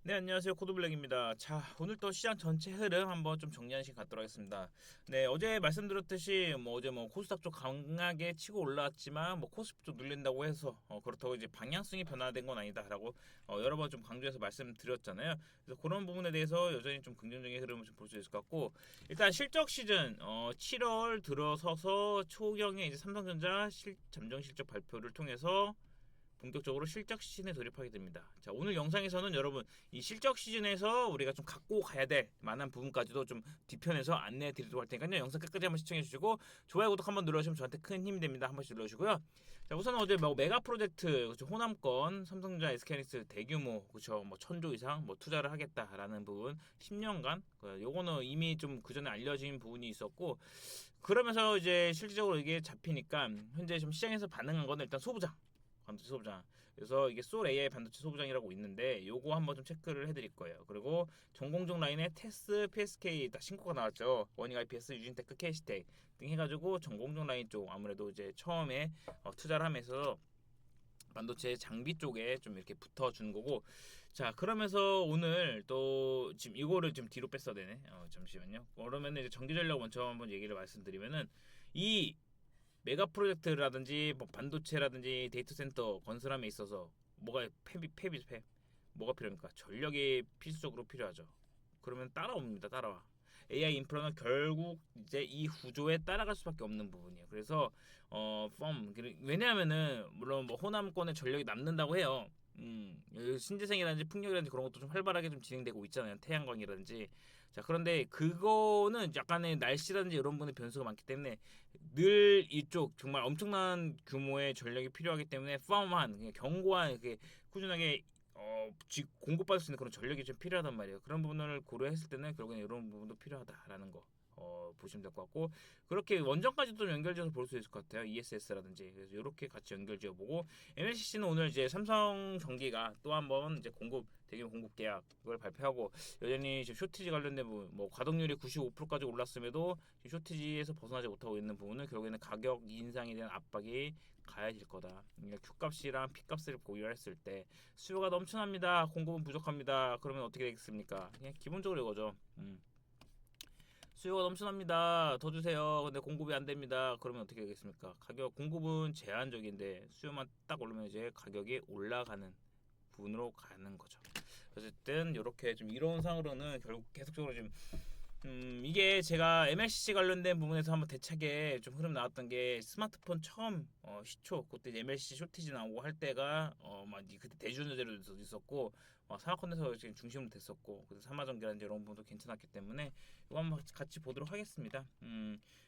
네, 안녕하세요. 코드블랙입니다. 자, 오늘 또 시장 전체 흐름 한번 좀 정리하는 시간 갖도록 하겠습니다. 네, 어제 말씀드렸듯이 어제 코스닥 쪽 강하게 치고 올라왔지만 코스피 쪽 눌린다고 해서 그렇다고 이제 방향성이 변화된 건 아니다라고 여러 번 좀 강조해서 말씀드렸잖아요. 그래서 그런 부분에 대해서 여전히 좀 긍정적인 흐름을 좀 볼 수 있을 것 같고, 일단 실적 시즌 7월 들어서서 초경에 이제 삼성전자 잠정 실적 발표를 통해서 본격적으로 실적 시즌에 돌입하게 됩니다. 자, 오늘 영상에서는 여러분 이 실적 시즌에서 우리가 좀 갖고 가야 될 만한 부분까지도 좀 뒤편에서 안내해 드리도록 할 테니까요. 영상 끝까지 한번 시청해 주시고 좋아요, 구독 한번 눌러주시면 저한테 큰 힘이 됩니다. 한 번씩 눌러주시고요. 자, 우선 어제 메가 프로젝트, 그렇죠, 호남권 삼성전자 SK하이닉스 대규모, 그렇죠, 1000조 이상 투자를 하겠다라는 부분 10년간, 요거는 이미 좀 그전에 알려진 부분이 있었고, 그러면서 이제 실질적으로 이게 잡히니까 현재 좀 시장에서 반응한 거는 일단 소부장, 반도체 소부장. 그래서 이게 솔 AI 반도체 소부장이라고 있는데 요거 한번 좀 체크를 해드릴 거예요. 그리고 전공정 라인에 테스, PSK 다 신고가 나왔죠. 워닝 IPS, 유진테크, KC텍 등 해가지고 전공정 라인 쪽 아무래도 이제 처음에 투자를 하면서 반도체 장비 쪽에 좀 이렇게 붙어준 거고. 자, 그러면서 오늘 또 지금 이거를 좀 뒤로 뺐어야 되네. 잠시만요. 그러면 이제 전기전력 먼저 한번 얘기를 말씀드리면은, 이 메가 프로젝트라든지 반도체라든지 데이터 센터 건설함에 있어서 뭐가 폐비 뭐가 필요합니까? 전력이 필수적으로 필요하죠. 그러면 따라옵니다. 따라와. AI 인프라는 결국 이제 이 구조에 따라갈 수밖에 없는 부분이에요. 그래서 왜냐하면은 물론 호남권에 전력이 남는다고 해요. 신재생이라든지 풍력이라든지 그런 것도 좀 활발하게 좀 진행되고 있잖아요. 태양광이라든지. 자, 그런데 그거는 약간의 날씨라든지 이런 부분의 변수가 많기 때문에 늘 이쪽 정말 엄청난 규모의 전력이 필요하기 때문에 그냥 견고한, 꾸준하게 공급받을 수 있는 그런 전력이 좀 필요하단 말이에요. 그런 부분을 고려했을 때는 결국엔 이런 부분도 필요하다라는 거 보시면 될 것 같고, 그렇게 원전까지도 연결지어서 볼 수 있을 것 같아요. ESS라든지. 그래서 이렇게 같이 연결지어 보고, MLCC는 오늘 이제 삼성전기가 또 한번 이제 대규모 공급 계약을 발표하고, 여전히 지금 쇼티지 관련된 부분, 가동률이 95%까지 올랐음에도 쇼티지에서 벗어나지 못하고 있는 부분은 결국에는 가격 인상에 대한 압박이 가야 될 거다. 그러니까 Q값이랑 P값을 고려했을 때 수요가 넘쳐납니다, 공급은 부족합니다, 그러면 어떻게 되겠습니까? 그냥 기본적으로 이거죠. 수요가 넘쳐납니다, 더 주세요, 근데 공급이 안 됩니다, 그러면 어떻게 되겠습니까? 공급은 제한적인데 수요만 딱 오르면 이제 가격이 올라가는 부분으로 가는 거죠. 어쨌든 이렇게 좀 이런 상으로는 결국 계속적으로 지금 이게 제가 MLCC 관련된 부분에서 한번 대차게 좀 흐름 나왔던 게, 스마트폰 처음 시초 그때 MLCC 쇼티지 나오고 할 때가 그때 대주전자재로 있었고, 산업컨텐츠가 지금 중심으로 됐었고, 그래서 삼화전기라든지 이런 부분도 괜찮았기 때문에 이거 한번 같이 보도록 하겠습니다.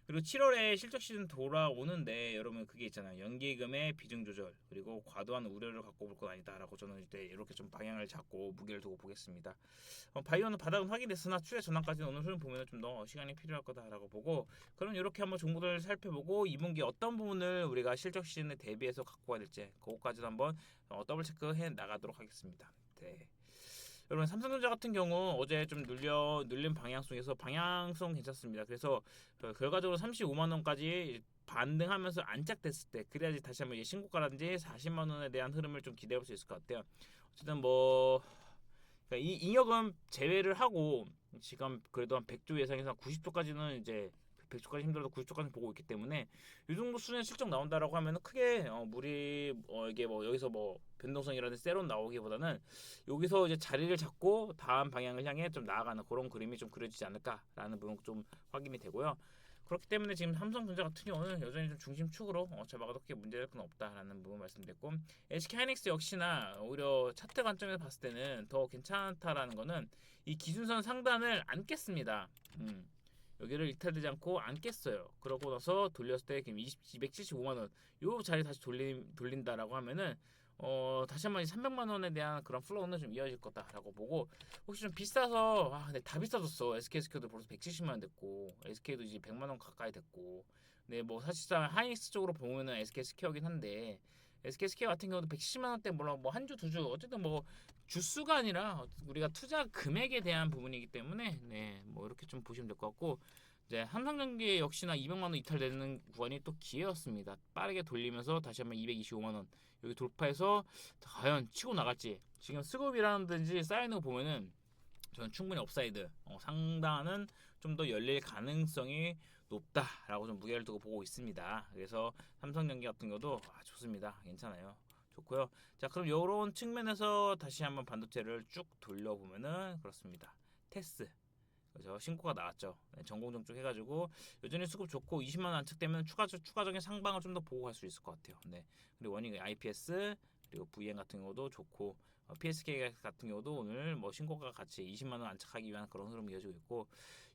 그리고 7월에 실적 시즌 돌아오는데 여러분 그게 있잖아요. 연기금의 비중 조절, 그리고 과도한 우려를 갖고 볼 건 아니다라고 저는 이제 이렇게 좀 방향을 잡고 무게를 두고 보겠습니다. 바이오는 바닥은 확인됐으나 추세 전환까지는 오늘 흐름 보면 좀 더 시간이 필요할 거다라고 보고, 그럼 이렇게 한번 정보를 살펴보고 2분기 어떤 부분을 우리가 실적 시즌에 대비해서 갖고 가야 될지 그것까지도 한번 더블 체크해 나가도록 하겠습니다. 네. 여러분 삼성전자 같은 경우 어제 좀 눌린 방향성에서 방향성 괜찮습니다. 그래서 결과적으로 35만 원까지 반등하면서 안착됐을 때, 그래야지 다시 한번 신고가라든지 40만 원에 대한 흐름을 좀 기대해 볼 수 있을 것 같아요. 어쨌든 그러니까 이 잉여금 제외를 하고 지금 그래도 한 100조 예상에서 90조까지는 이제, 100조까지 힘들어도 90조까지 보고 있기 때문에 이 정도 수준의 실적 나온다라고 하면 크게 무리 이게 여기서 변동성이라든지 세론 나오기보다는 여기서 이제 자리를 잡고 다음 방향을 향해 좀 나아가는 그런 그림이 좀 그려지지 않을까라는 부분 좀 확인이 되고요. 그렇기 때문에 지금 삼성전자 같은 경우는 여전히 좀 중심축으로 잘 막아도 크게 문제될 건 없다라는 부분 말씀드렸고, SK하이닉스 역시나 오히려 차트 관점에서 봤을 때는 더 괜찮다라는 거는 이 기준선 상단을 안 깼습니다. 여기를 이탈되지 않고 안 깼어요. 그러고 나서 돌렸을 때 275만 원 요 자리 다시 돌린다라고 하면은 다시 한번 300만 원에 대한 그런 플로우는 좀 이어질 거다라고 보고, 혹시 좀 비싸서 근데 다 비싸졌어. SK스퀘어도 벌써 170만 원 됐고, SK도 이제 100만 원 가까이 됐고, 근데 사실상 하이닉스 쪽으로 보면은 SK스퀘어긴 한데, SK스퀘어 같은 경우도 170만 원대 물론 한 주 두 주 어쨌든 주수가 아니라 우리가 투자 금액에 대한 부분이기 때문에, 네, 이렇게 좀 보시면 될 것 같고. 이제 삼성전기 역시나 200만 원 이탈되는 구간이 또 기회였습니다. 빠르게 돌리면서 다시 한번 225만 원 여기 돌파해서 과연 치고 나갈지. 지금 스급이라든지 쌓이는 거 보면은 저는 충분히 업사이드 상단은 좀 더 열릴 가능성이 높다라고 좀 무게를 두고 보고 있습니다. 그래서 삼성전기 같은 경우도 좋습니다. 괜찮아요. 좋고요. 자, 그럼 이런 측면에서 다시 한번 반도체를 쭉 돌려보면은 그렇습니다. 테스 그래서 신고가 나왔죠. 네, 전공정 쪽 해가지고 여전히 수급 좋고 20만 원 안착되면 추가적인 상방을 좀 더 보고 갈 수 있을 것 같아요. 네. 그리고 원익 IPS 그리고 VN 같은 경우도 좋고 PSK 같은 경우도 오늘 뭐 신고가 같이 20만 원 안착하기 위한 그런 흐름이 이어지고 있고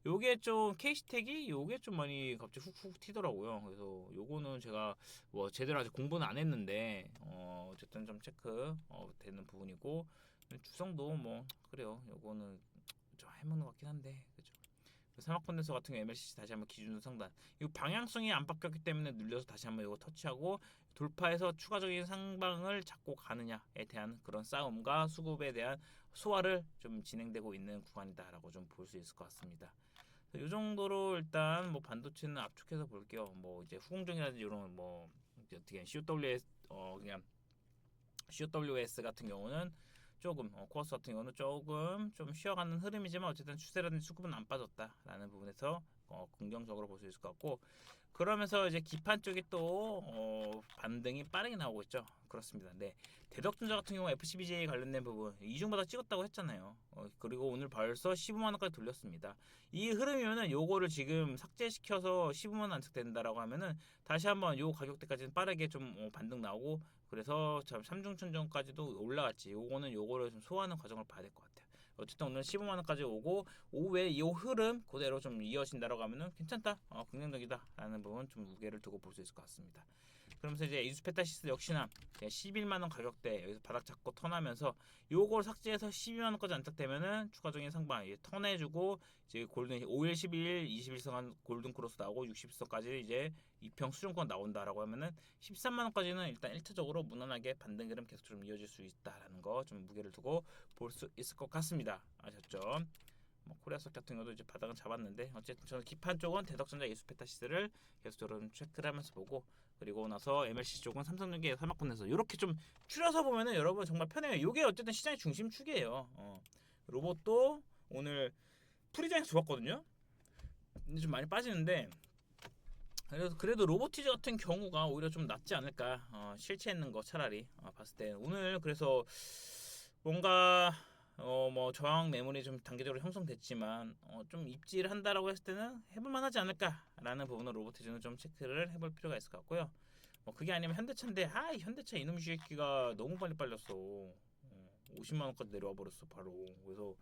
요게 좀 KC텍이 요게 좀 많이 갑자기 훅훅 튀더라고요. 그래서 요거는 제가 뭐 제대로 아직 공부는 안 했는데 어쨌든 좀 체크 되는 부분이고 주성도 뭐 그래요. 요거는 좀 해먹는 것 같긴 한데 그죠. 사막 콘덴서 같은 경우 MLCC 다시 한번 기준 상단 이 방향성이 안 바뀌었기 때문에 눌려서 다시 한번 이거 터치하고 돌파해서 추가적인 상방을 잡고 가느냐에 대한 그런 싸움과 수급에 대한 소화를 좀 진행되고 있는 구간이다라고 좀 볼 수 있을 것 같습니다. 이 정도로 일단 뭐 반도체는 압축해서 볼게요. 뭐 이제 후공정이라든지 이런 뭐 어떻게 COWS 그냥 COWS 같은 경우는 조금 코어스 같은 경우는 조금 좀 쉬어가는 흐름이지만 어쨌든 추세라든지 수급은 안 빠졌다라는 부분에서 긍정적으로 볼 수 있을 것 같고 그러면서 이제 기판 쪽이 또 반등이 빠르게 나오고 있죠. 그렇습니다. 네. 대덕전자 같은 경우 FCBJ 관련된 부분 이중바닥 찍었다고 했잖아요. 그리고 오늘 벌써 15만 원까지 돌렸습니다. 이 흐름이면은 요거를 지금 삭제시켜서 15만 원 안착된다라고 하면은 다시 한번 요 가격대까지는 빠르게 좀 반등 나오고 그래서 참 삼중천정까지도 올라갔지. 요거는 요거를 좀 소화하는 과정을 봐야 될 것 같아요. 어쨌든 오늘 15만 원까지 오고 오후에 이 흐름 그대로 좀 이어진다라고 하면은 괜찮다, 긍정적이다라는 부분 좀 무게를 두고 볼 수 있을 것 같습니다. 그러면서 이제 이수페타시스 역시나 11만 원 가격대 여기서 바닥 잡고 턴하면서 요걸 삭제해서 12만 원까지 안착되면은 추가적인 상방 턴해주고 이제 골든 5일, 11일, 21선간 골든 크로스 나오고 60선까지 이제 이평 수준권 나온다라고 하면은 13만 원까지는 일단 1차적으로 무난하게 반등 흐름 계속 좀 이어질 수 있다라는 거 좀 무게를 두고 볼 수 있을 것 같습니다. 아셨죠? 뭐 코리아석 같은 경우도 이제 바닥은 잡았는데 어쨌든 저는 기판 쪽은 대덕전자 예수페타시스를 계속적으로 체크를 하면서 보고 그리고 나서 MLC 쪽은 삼성전기 사막권에서 이렇게 좀 줄여서 보면은 여러분 정말 편해요. 이게 어쨌든 시장의 중심축이에요. 로봇도 오늘 프리장에서 좋았거든요. 근데 좀 많이 빠지는데 그래도 로보티즈 같은 경우가 오히려 좀 낫지 않을까 실체 있는 거 차라리 봤을 때 오늘 그래서 뭔가 뭐 저항 매물이 좀 단계적으로 형성됐지만 좀 입지를 한다라고 했을 때는 해볼만 하지 않을까라는 부분으로 로보티즈는 좀 체크를 해볼 필요가 있을 것 같고요. 뭐 그게 아니면 현대차인데 현대차 이놈 새끼가 너무 빨리 빨렸어. 50만 원까지 내려와 버렸어 바로. 그래서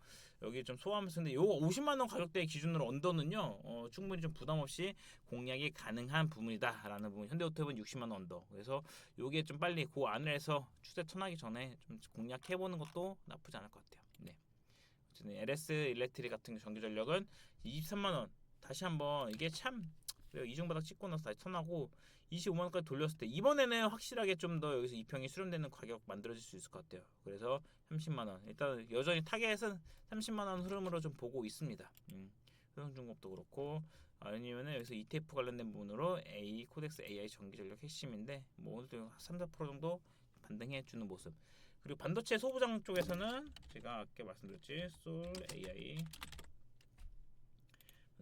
여기 좀 소화하면서 근데 요 50만 원 가격대 기준으로 언더는요 충분히 좀 부담 없이 공략이 가능한 부분이다라는 부분. 현대오토는 60만 원 언더. 그래서 요게 좀 빨리 그 안을 해서 추세 턴하기 전에 좀 공략해 보는 것도 나쁘지 않을 것 같아요. 네. 어쨌든 LS 일렉트릭 같은 전기 전력은 23만 원. 다시 한번 이게 참 이중바닥 찍고 나서 다시 턴하고 25만 원까지 돌렸을 때 이번에는 확실하게 좀 더 여기서 이평이 수렴되는 가격 만들어질 수 있을 것 같아요. 그래서 30만 원. 일단 여전히 타겟은 30만 원 흐름으로 좀 보고 있습니다. 효성중공업도 그렇고 아니면은 여기서 ETF 관련된 부분으로 A 코덱스 AI 전기 전력 핵심인데 뭐 오늘도 3, 4% 정도 반등해 주는 모습. 그리고 반도체 소부장 쪽에서는 제가 아까 말씀드렸지 솔 AI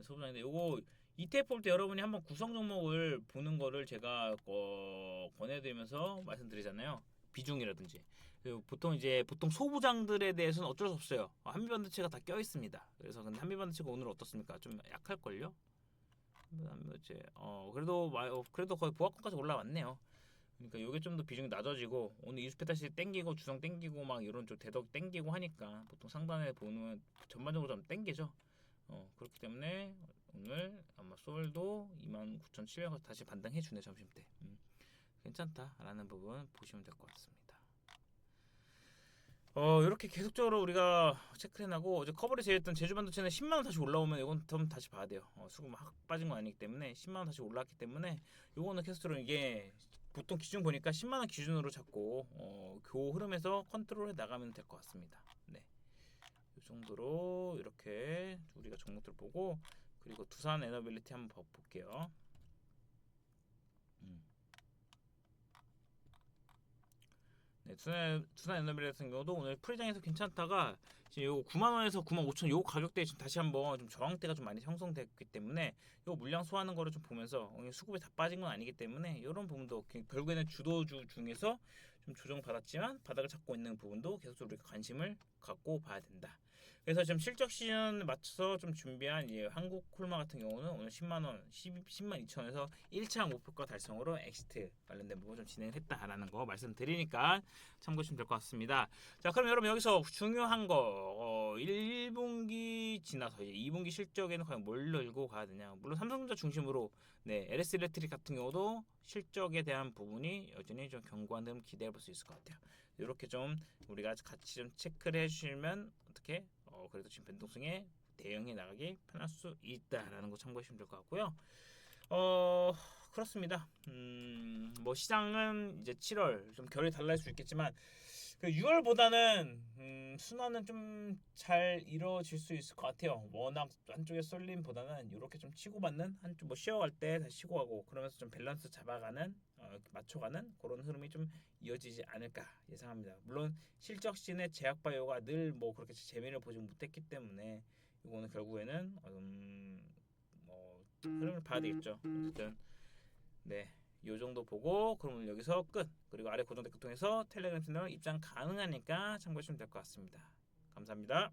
소부장인데 요거 ETF 볼 때 여러분이 한번 구성 종목을 보는 거를 제가 권해드리면서 말씀드리잖아요. 비중이라든지 보통 소부장들에 대해서는 어쩔 수 없어요. 한미반도체가 다 껴 있습니다. 그래서 근데 한미반도체가 오늘 어떻습니까? 좀 약할 걸요? 한미반도체 그래도 거의 보합권까지 올라왔네요. 그러니까 이게 좀 더 비중이 낮아지고 오늘 이수페타시 땡기고 주성 땡기고 막 이런 쪽 대덕 땡기고 하니까 보통 상단에 보면 전반적으로 좀 땡기죠. 그렇기 때문에 오늘 아마 솔도 29,700원 다시 반등해 주네 점심때. 괜찮다라는 부분 보시면 될 것 같습니다. 이렇게 계속적으로 우리가 체크해 나고 어제 커버리지 했던 제주반도체는 10만 원 다시 올라오면 이건 좀 다시 봐야 돼요. 수급 막 빠진 거 아니기 때문에 10만 원 다시 올라왔기 때문에 이거는 계속적으로 이게 보통 기준 보니까 10만 원 기준으로 잡고 그 흐름에서 컨트롤해 나가면 될 것 같습니다. 네. 이 정도로 이렇게 우리가 종목들 보고 그리고 두산 에너빌리티 한번 볼게요. 네, 두산 에너빌 같은 경우도 오늘 프리장에서 괜찮다가 지금 요 9만 원에서 9만 5천 요 가격대에 지금 다시 한번 좀 저항대가 좀 많이 형성됐기 때문에 요 물량 소화하는 거를 좀 보면서 수급이 다 빠진 건 아니기 때문에 이런 부분도 결국에는 주도주 중에서 좀 조정받았지만 바닥을 잡고 있는 부분도 계속 우리가 관심을 갖고 봐야 된다. 그래서 지금 실적 시즌 맞춰서 좀 준비한 이제 한국 콜마 같은 경우는 오늘 10만 원, 10만 2천 원에서 1차 목표가 달성으로 엑시트 관련된 부분 좀 진행을 했다라는 거 말씀드리니까 참고하시면 될 것 같습니다. 자, 그럼 여러분 여기서 중요한 거 1분기 지나서 이제 2분기 실적에는 과연 뭘 늘고 가야 되냐. 물론 삼성전자 중심으로 네, LS 일렉트릭 같은 경우도 실적에 대한 부분이 여전히 좀 견고한 점 기대해 볼 수 있을 것 같아요. 이렇게 좀 우리가 같이 좀 체크를 해주시면 어떻게 그래도 지금 변동성에 대응해 나가기 편할 수 있다라는 거 참고하시면 될 것 같고요. 그렇습니다. 뭐 시장은 이제 7월 좀 결이 달라질 수 있겠지만 그 6월보다는 순환은 좀 잘 이루어질 수 있을 것 같아요. 워낙 한쪽에 쏠림보다는 이렇게 좀 치고받는 한쪽 뭐 쉬어갈 때 다시 쉬고 가고 그러면서 좀 밸런스 잡아가는 맞춰가는 그런 흐름이 좀 이어지지 않을까 예상합니다. 물론 실적 시즌에 제약바이오가 늘 뭐 그렇게 재미를 보지 못했기 때문에 이거는 결국에는 뭐 흐름을 봐야 되겠죠. 어쨌든 네. 요 정도 보고 그러면 여기서 끝. 그리고 아래 고정 댓글 통해서 텔레그램 채널 입장 가능하니까 참고하시면 될 것 같습니다. 감사합니다.